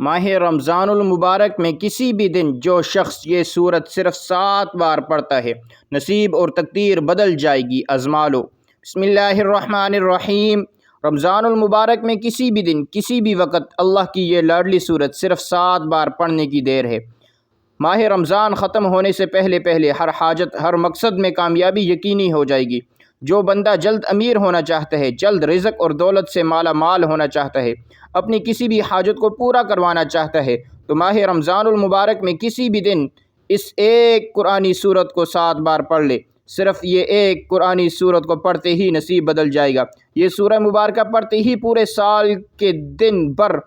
ماہ رمضان المبارک میں کسی بھی دن جو شخص یہ سورت صرف 7 بار پڑھتا ہے نصیب اور تقدیر بدل جائے گی، آزما لو۔ بسم اللہ الرحمن الرحیم۔ رمضان المبارک میں کسی بھی دن کسی بھی وقت اللہ کی یہ لاڈلی سورت صرف 7 بار پڑھنے کی دیر ہے۔ ماہ رمضان ختم ہونے سے پہلے ہر حاجت ہر مقصد میں کامیابی یقینی ہو جائے گی۔ جو بندہ جلد امیر ہونا چاہتا ہے، جلد رزق اور دولت سے مالا مال ہونا چاہتا ہے، اپنی کسی بھی حاجت کو پورا کروانا چاہتا ہے، تو ماہ رمضان المبارک میں کسی بھی دن اس ایک قرآنی سورت کو 7 بار پڑھ لے۔ صرف یہ ایک قرآنی سورت کو پڑھتے ہی نصیب بدل جائے گا۔ یہ سورہ مبارکہ پڑھتے ہی پورے سال کے دن بھر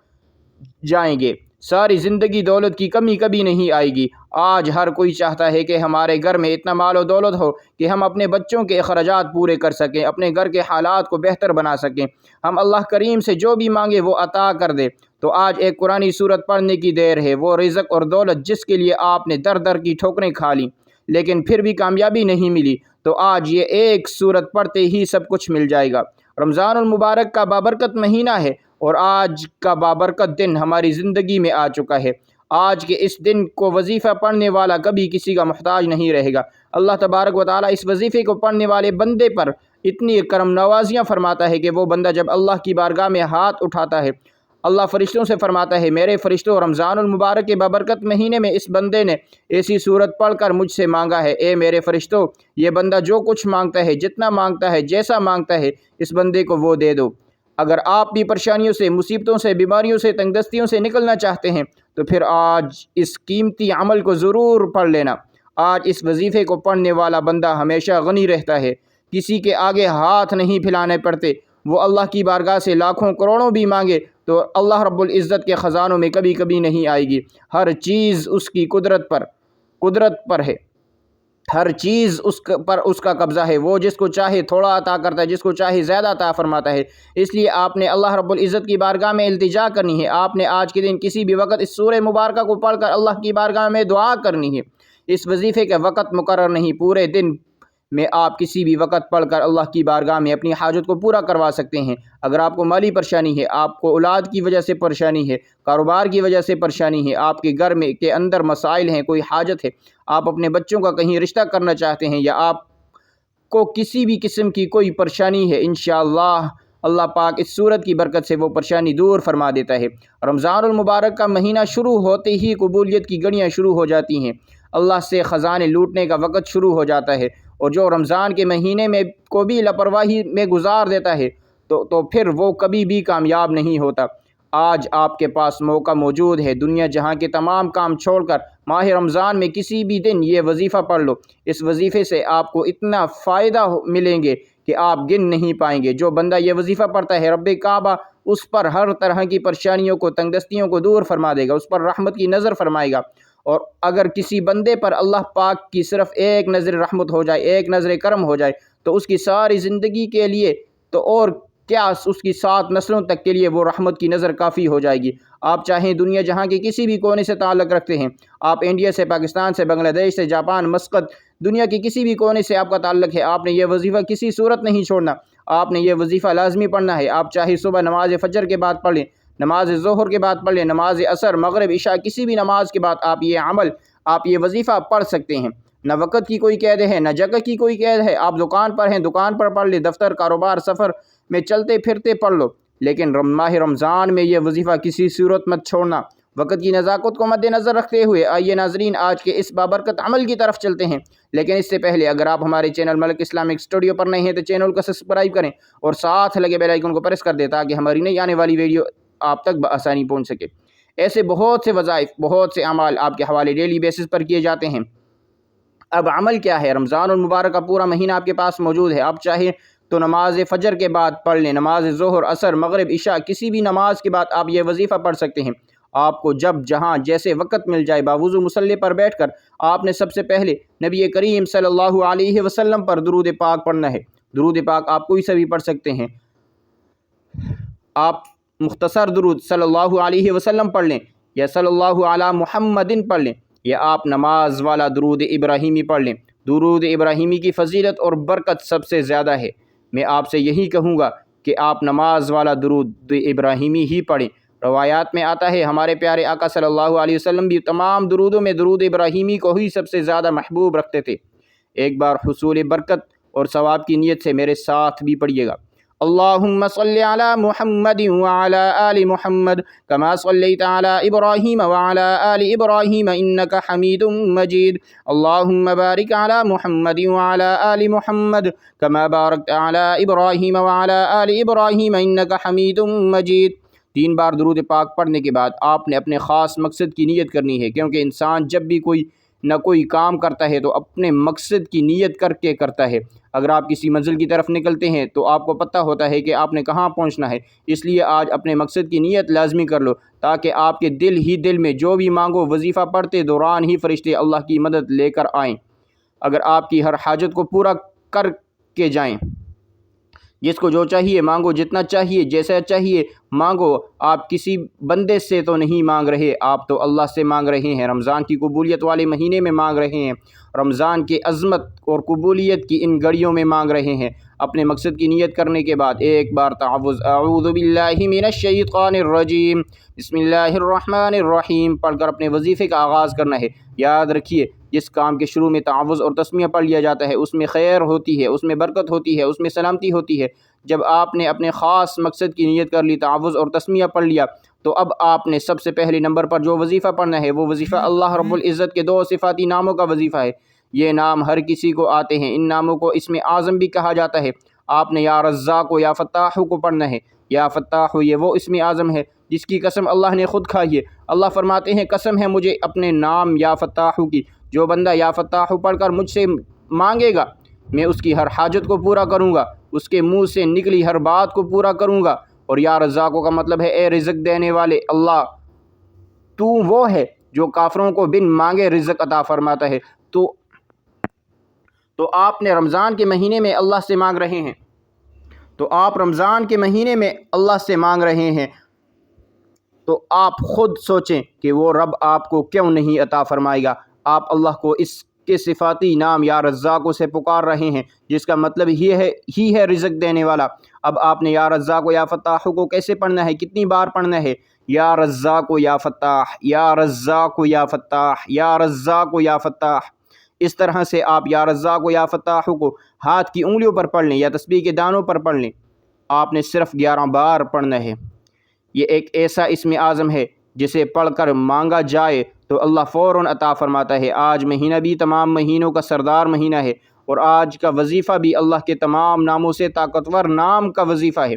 جائیں گے، ساری زندگی دولت کی کمی کبھی نہیں آئے گی۔ آج ہر کوئی چاہتا ہے کہ ہمارے گھر میں اتنا مال و دولت ہو کہ ہم اپنے بچوں کے اخراجات پورے کر سکیں، اپنے گھر کے حالات کو بہتر بنا سکیں، ہم اللہ کریم سے جو بھی مانگے وہ عطا کر دے۔ تو آج ایک قرآنی سورت پڑھنے کی دیر ہے۔ وہ رزق اور دولت جس کے لیے آپ نے در در کی ٹھوکریں کھا لیں لیکن پھر بھی کامیابی نہیں ملی، تو آج یہ ایک سورت پڑھتے ہی سب کچھ مل جائے گا۔ رمضان المبارک کا بابرکت مہینہ ہے اور آج کا بابرکت دن ہماری زندگی میں آ چکا ہے۔ آج کے اس دن کو وظیفہ پڑھنے والا کبھی کسی کا محتاج نہیں رہے گا۔ اللہ تبارک و تعالیٰ اس وظیفے کو پڑھنے والے بندے پر اتنی کرم نوازیاں فرماتا ہے کہ وہ بندہ جب اللہ کی بارگاہ میں ہاتھ اٹھاتا ہے، اللہ فرشتوں سے فرماتا ہے، میرے فرشتوں، رمضان المبارک کے بابرکت مہینے میں اس بندے نے ایسی سورت پڑھ کر مجھ سے مانگا ہے۔ اے میرے فرشتوں، یہ بندہ جو کچھ مانگتا ہے، جتنا مانگتا ہے، جیسا مانگتا ہے، اس بندے کو وہ دے دو۔ اگر آپ بھی پریشانیوں سے، مصیبتوں سے، بیماریوں سے، تنگ دستیوں سے نکلنا چاہتے ہیں تو پھر آج اس قیمتی عمل کو ضرور پڑھ لینا۔ آج اس وظیفے کو پڑھنے والا بندہ ہمیشہ غنی رہتا ہے، کسی کے آگے ہاتھ نہیں پھیلانے پڑتے۔ وہ اللہ کی بارگاہ سے لاکھوں کروڑوں بھی مانگے تو اللہ رب العزت کے خزانوں میں کبھی کبھی نہیں آئے گی۔ ہر چیز اس کی قدرت پر ہے، ہر چیز اس کا قبضہ ہے۔ وہ جس کو چاہے تھوڑا عطا کرتا ہے، جس کو چاہے زیادہ عطا فرماتا ہے۔ اس لیے آپ نے اللہ رب العزت کی بارگاہ میں التجا کرنی ہے۔ آپ نے آج کے دن کسی بھی وقت اس سورہ مبارکہ کو پڑھ کر اللہ کی بارگاہ میں دعا کرنی ہے۔ اس وظیفے کا وقت مقرر نہیں، پورے دن میں آپ کسی بھی وقت پڑھ کر اللہ کی بارگاہ میں اپنی حاجت کو پورا کروا سکتے ہیں۔ اگر آپ کو مالی پریشانی ہے، آپ کو اولاد کی وجہ سے پریشانی ہے، کاروبار کی وجہ سے پریشانی ہے، آپ کے گھر میں کے اندر مسائل ہیں، کوئی حاجت ہے، آپ اپنے بچوں کا کہیں رشتہ کرنا چاہتے ہیں، یا آپ کو کسی بھی قسم کی کوئی پریشانی ہے، انشاءاللہ اللہ پاک اس سورت کی برکت سے وہ پریشانی دور فرما دیتا ہے۔ رمضان المبارک کا مہینہ شروع ہوتے ہی قبولیت کی گھڑیاں شروع ہو جاتی ہیں، اللہ سے خزانے لوٹنے کا وقت شروع ہو جاتا ہے، اور جو رمضان کے مہینے میں کو بھی لاپرواہی میں گزار دیتا ہے تو پھر وہ کبھی بھی کامیاب نہیں ہوتا۔ آج آپ کے پاس موقع موجود ہے، دنیا جہاں کے تمام کام چھوڑ کر ماہ رمضان میں کسی بھی دن یہ وظیفہ پڑھ لو۔ اس وظیفے سے آپ کو اتنا فائدہ ملیں گے کہ آپ گن نہیں پائیں گے۔ جو بندہ یہ وظیفہ پڑھتا ہے، رب کعبہ اس پر ہر طرح کی پریشانیوں کو، تنگ دستیوں کو دور فرما دے گا، اس پر رحمت کی نظر فرمائے گا۔ اور اگر کسی بندے پر اللہ پاک کی صرف ایک نظر رحمت ہو جائے، ایک نظر کرم ہو جائے، تو اس کی ساری زندگی کے لیے تو اور کیا، اس کی 7 نسلوں تک کے لیے وہ رحمت کی نظر کافی ہو جائے گی۔ آپ چاہیں دنیا جہاں کے کسی بھی کونے سے تعلق رکھتے ہیں، آپ انڈیا سے، پاکستان سے، بنگلہ دیش سے، جاپان، مسقط، دنیا کے کسی بھی کونے سے آپ کا تعلق ہے، آپ نے یہ وظیفہ کسی صورت نہیں چھوڑنا، آپ نے یہ وظیفہ لازمی پڑھنا ہے۔ آپ چاہے صبح نماز فجر کے بعد پڑھ لیں، نماز ظہر کے بعد پڑھ لیں، نماز عصر، مغرب، عشاء، کسی بھی نماز کے بعد آپ یہ وظیفہ پڑھ سکتے ہیں۔ نہ وقت کی کوئی قید ہے، نہ جگہ کی کوئی قید ہے۔ آپ دکان پر ہیں، دکان پر پڑھ لیں، دفتر، کاروبار، سفر میں چلتے پھرتے پڑھ لو، لیکن ماہ رمضان میں یہ وظیفہ کسی صورت مت چھوڑنا۔ وقت کی نزاکت کو مد نظر رکھتے ہوئے آئیے ناظرین آج کے اس بابرکت عمل کی طرف چلتے ہیں، لیکن اس سے پہلے اگر آپ ہمارے چینل ملک اسلامک اسٹوڈیو پر نئے ہیں تو چینل کو سبسکرائب کریں اور ساتھ لگے بیل آئیکن کو پریس کر دیں تاکہ ہماری نئی آنے والی ویڈیو آپ تک بآسانی پہنچ سکے۔ ایسے بہت سے وظائف، بہت سے اعمال آپ کے حوالے ڈیلی بیسس پر کیے جاتے ہیں۔ اب عمل کیا ہے؟ رمضان المبارک کا پورا مہینہ آپ کے پاس موجود ہے۔ آپ چاہیں تو نماز فجر کے بعد پڑھ لیں، نماز ظہر، عصر، مغرب، عشاء، کسی بھی نماز کے بعد آپ یہ وظیفہ پڑھ سکتے ہیں۔ آپ کو جب جہاں جیسے وقت مل جائے، باوضو مصلی پر بیٹھ کر آپ نے سب سے پہلے نبی کریم صلی اللہ علیہ وسلم پر درود پاک پڑھنا ہے۔ درود پاک آپ کوئی سا بھی پڑھ سکتے ہیں، آپ مختصر درود صلی اللہ علیہ وسلم پڑھ لیں، یا صلی اللہ علی محمدن پڑھ لیں، یا آپ نماز والا درود ابراہیمی پڑھ لیں۔ درود ابراہیمی کی فضیلت اور برکت سب سے زیادہ ہے۔ میں آپ سے یہی کہوں گا کہ آپ نماز والا درود ابراہیمی ہی پڑھیں۔ روایات میں آتا ہے ہمارے پیارے آقا صلی اللہ علیہ وسلم بھی تمام درودوں میں درود ابراہیمی کو ہی سب سے زیادہ محبوب رکھتے تھے۔ ایک بار حصول برکت اور ثواب کی نیت سے میرے ساتھ بھی پڑھیے گا۔ اللہم صلی علی محمد وعلی آل محمد کما صلیت علی ابراہیم وعلی آل ابراہیم انک حمید مجید۔ اللہم بارک علی محمد وعلی آل محمد کما بارکت علی ابراہیم وعلی آل ابراہیم انک حمید مجید۔ 3 بار درود پاک پڑھنے کے بعد آپ نے اپنے خاص مقصد کی نیت کرنی ہے، کیونکہ انسان جب بھی کوئی کام کرتا ہے تو اپنے مقصد کی نیت کر کے کرتا ہے۔ اگر آپ کسی منزل کی طرف نکلتے ہیں تو آپ کو پتہ ہوتا ہے کہ آپ نے کہاں پہنچنا ہے، اس لیے آج اپنے مقصد کی نیت لازمی کر لو، تاکہ آپ کے دل ہی دل میں جو بھی مانگو وظیفہ پڑھتے دوران ہی فرشتے اللہ کی مدد لے کر آئیں۔ اگر آپ کی ہر حاجت کو پورا کر کے جائیں، جس کو جو چاہیے مانگو، جتنا چاہیے جیسا چاہیے مانگو، آپ کسی بندے سے تو نہیں مانگ رہے، آپ تو اللہ سے مانگ رہے ہیں، رمضان کی قبولیت والے مہینے میں مانگ رہے ہیں، رمضان کی عظمت اور قبولیت کی ان گھڑیوں میں مانگ رہے ہیں۔ اپنے مقصد کی نیت کرنے کے بعد ایک بار تعوذ اعوذ باللہ من الشیطان الرجیم بسم اللہ الرحمن الرحیم پڑھ کر اپنے وظیفے کا آغاز کرنا ہے۔ یاد رکھیے، جس کام کے شروع میں تعوذ اور تسمیہ پڑھ لیا جاتا ہے اس میں خیر ہوتی ہے، اس میں برکت ہوتی ہے، اس میں سلامتی ہوتی ہے۔ جب آپ نے اپنے خاص مقصد کی نیت کر لی، تعوذ اور تسمیہ پڑھ لیا، تو اب آپ نے سب سے پہلے نمبر پر جو وظیفہ پڑھنا ہے وہ وظیفہ اللہ رب العزت کے 2 صفاتی ناموں کا وظیفہ ہے۔ یہ نام ہر کسی کو آتے ہیں، ان ناموں کو اسم اعظم بھی کہا جاتا ہے۔ آپ نے یا رزاق و یا فتاح کو پڑھنا ہے۔ یا فتاح یہ وہ اسم اعظم ہے جس کی قسم اللہ نے خود کھائی ہے۔ اللہ فرماتے ہیں قسم ہے مجھے اپنے نام یا فتاح کی، جو بندہ یا فتاح پڑھ کر مجھ سے مانگے گا میں اس کی ہر حاجت کو پورا کروں گا، اس کے منہ سے نکلی ہر بات کو پورا کروں گا۔ اور یا رزاق کا مطلب ہے اے رزق دینے والے اللہ، تو وہ ہے جو کافروں کو بن مانگے رزق عطا فرماتا ہے۔ تو آپ نے رمضان کے مہینے میں اللہ سے مانگ رہے ہیں، تو آپ رمضان کے مہینے میں اللہ سے مانگ رہے ہیں، تو آپ خود سوچیں کہ وہ رب آپ کو کیوں نہیں عطا فرمائے گا۔ آپ اللہ کو اس کے صفاتی نام یا رزاق سے پکار رہے ہیں، جس کا مطلب ہی ہے رزق دینے والا۔ اب آپ نے یا رزاق و یا فتاح کو کیسے پڑھنا ہے، کتنی بار پڑھنا ہے؟ یا رزاق و یا فتاح، یا رزاق و یا فتاح، یا رزاق و یا فتاح۔ اس طرح سے آپ یا رزاق و یا فتاح کو ہاتھ کی انگلیوں پر پڑھ لیں یا تسبیح کے دانوں پر پڑھ لیں۔ آپ نے صرف 11 بار پڑھنا ہے۔ یہ ایک ایسا اسم اعظم ہے جسے پڑھ کر مانگا جائے تو اللہ فوراً عطا فرماتا ہے۔ آج مہینہ بھی تمام مہینوں کا سردار مہینہ ہے، اور آج کا وظیفہ بھی اللہ کے تمام ناموں سے طاقتور نام کا وظیفہ ہے۔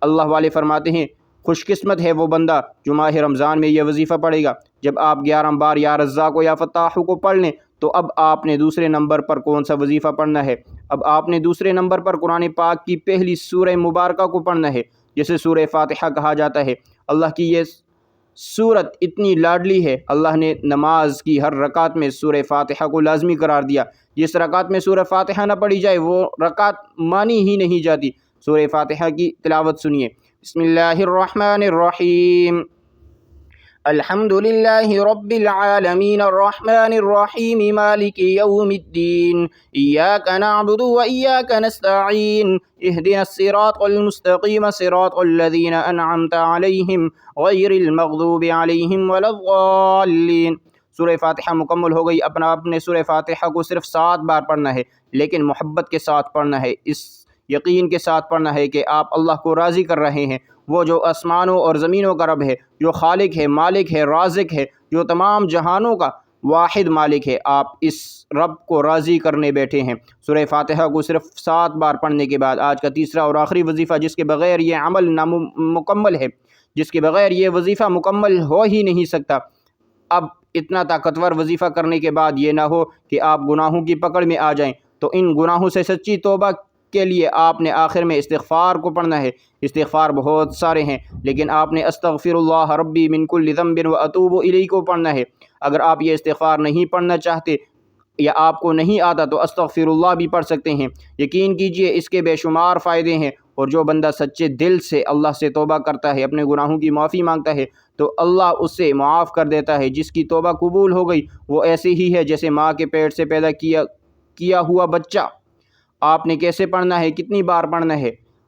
اللہ والے فرماتے ہیں خوش قسمت ہے وہ بندہ جو ماہ رمضان میں یہ وظیفہ پڑھے گا۔ جب آپ 11 بار یا رزاق و یا فتاح کو پڑھ لیں تو اب آپ نے دوسرے نمبر پر کون سا وظیفہ پڑھنا ہے؟ اب آپ نے دوسرے نمبر پر قرآن پاک کی پہلی سورہ مبارکہ کو پڑھنا ہے، جسے سورہ فاتحہ کہا جاتا ہے۔ اللہ کی یہ سورت اتنی لاڈلی ہے، اللہ نے نماز کی ہر رکعت میں سورہ فاتحہ کو لازمی قرار دیا۔ جس رکعت میں سورہ فاتحہ نہ پڑھی جائے وہ رکعت مانی ہی نہیں جاتی۔ سورہ فاتحہ کی تلاوت سنیے۔ بسم اللہ الرحمن الرحیم الحمد للہ رب العالمین الرحمن الرحیم مالک یوم الدین ایاک نعبد و ایاک نستعین اہدنا الصراط المستقیم صراط الذین انعمت علیہم غیر المغضوب علیہم ولا الضالین۔ سورہ فاتحہ مکمل ہو گئی۔ اپنے سورہ فاتحہ کو صرف 7 بار پڑھنا ہے، لیکن محبت کے ساتھ پڑھنا ہے، اس یقین کے ساتھ پڑھنا ہے کہ آپ اللہ کو راضی کر رہے ہیں، وہ جو آسمانوں اور زمینوں کا رب ہے، جو خالق ہے، مالک ہے، رازق ہے، جو تمام جہانوں کا واحد مالک ہے۔ آپ اس رب کو راضی کرنے بیٹھے ہیں۔ سورہ فاتحہ کو صرف 7 بار پڑھنے کے بعد آج کا تیسرا اور آخری وظیفہ، جس کے بغیر یہ عمل نامکمل ہے، جس کے بغیر یہ وظیفہ مکمل ہو ہی نہیں سکتا۔ اب اتنا طاقتور وظیفہ کرنے کے بعد یہ نہ ہو کہ آپ گناہوں کی پکڑ میں آ جائیں، تو ان گناہوں سے سچی توبہ کے لیے آپ نے آخر میں استغفار کو پڑھنا ہے۔ استغفار بہت سارے ہیں، لیکن آپ نے استغفر اللہ ربی من کل ذنب و اتوب الیہ کو پڑھنا ہے۔ اگر آپ یہ استغفار نہیں پڑھنا چاہتے یا آپ کو نہیں آتا تو استغفر اللہ بھی پڑھ سکتے ہیں۔ یقین کیجئے اس کے بے شمار فائدے ہیں، اور جو بندہ سچے دل سے اللہ سے توبہ کرتا ہے، اپنے گناہوں کی معافی مانگتا ہے، تو اللہ اسے معاف کر دیتا ہے۔ جس کی توبہ قبول ہو گئی وہ ایسی ہی ہے جیسے ماں کے پیٹ سے پیدا کیا ہوا بچہ۔ آپ نے کیسے پڑھنا ہے، کتنی بار پڑھنا ہے؟